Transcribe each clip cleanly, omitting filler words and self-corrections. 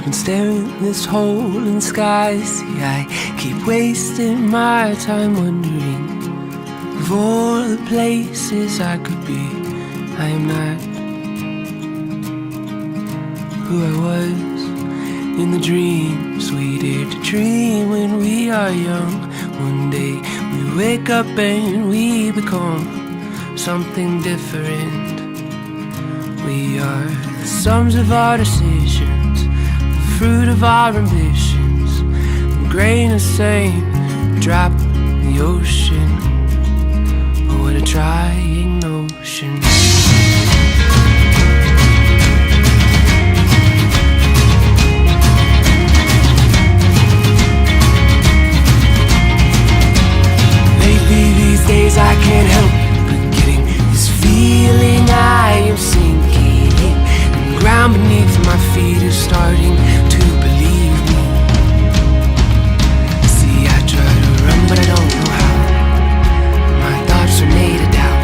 been staring at this hole in the sky. See, I keep wasting my time wondering of all the places I could be. I am not who I was in the dreams we dare to dream when we are young. One day we wake up and we become something different. We are the sums of our decisions, the fruit of our ambitions, a grain of sand, a drop in the ocean. Oh, what a trying notion. Lately these days I can't help but getting this feeling I am sinking. The ground beneath my feet is starting to believe me. See, I try to run but I don't know how. My thoughts are made of doubt,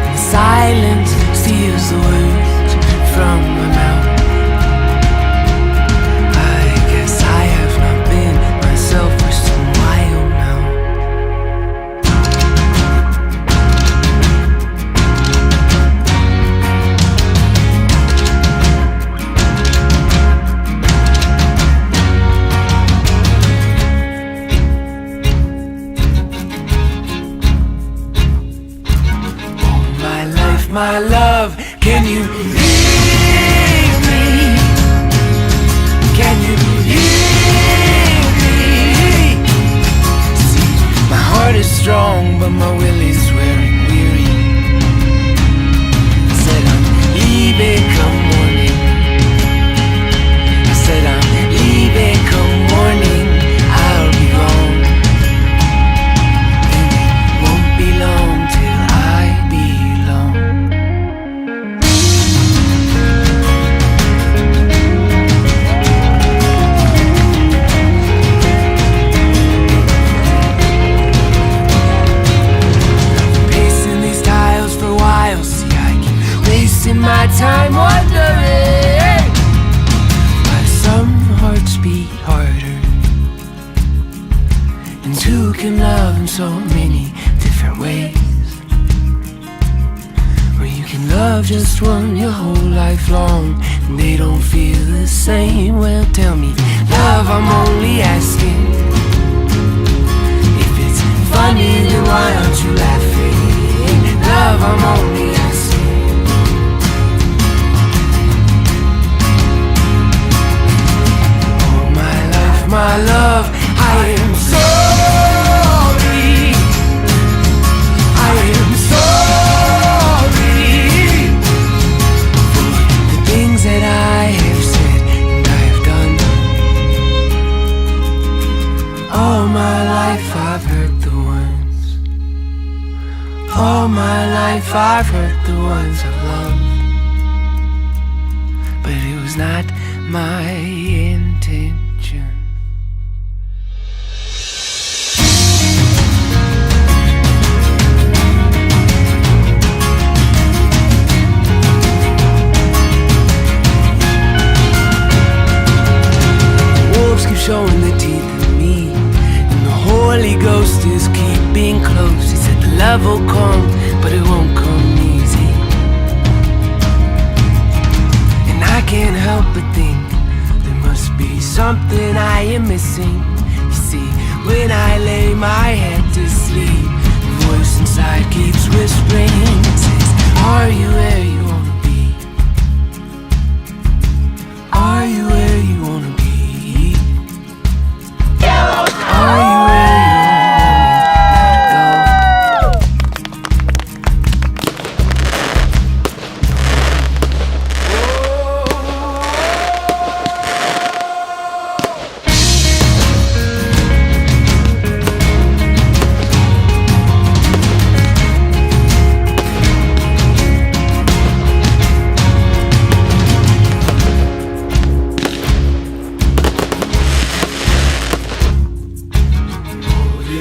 and silence steals the words from my mouth. I guess I have not been myself for some while now. My love, can you hear me? Can you hear me? See, my heart is strong, but my will is wearing weary. I said I'm leaving come morning. I said I'm leaving come morning. I'll be gone, and it won't be long till I belong. My time wondering why some hearts beat harder and two can love in so many different ways. Where you can love just one your whole life long and they don't feel the same. Well, tell me, love, I'm only asking. If it's funny, then why aren't you laughing? Love, I'm only asking. My love, I am sorry. I am sorry for the things that I have said and I have done. All my life I've hurt the ones. All my life I've hurt the ones I've loved. But it was not my intention. Showing the teeth in me, and the Holy Ghost is keeping close. He said the love will come, but it won't come easy. And I can't help but think there must be something I am missing. You see, when I lay my head to sleep, the voice inside keeps whispering. It says, are you where you wanna be? Are you where you wanna be? Are you where you want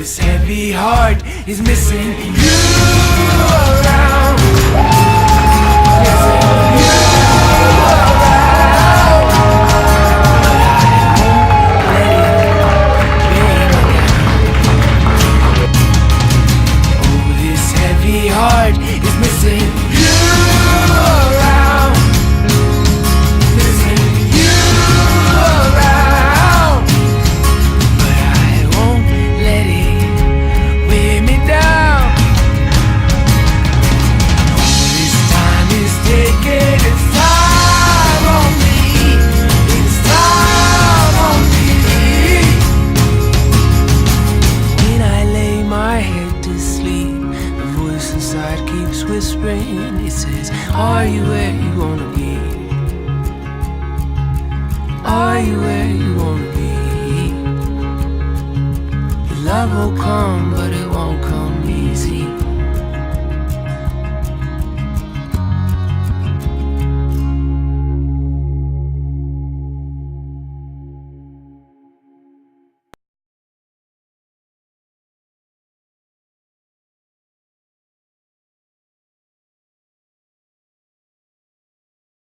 This heavy heart is missing you around.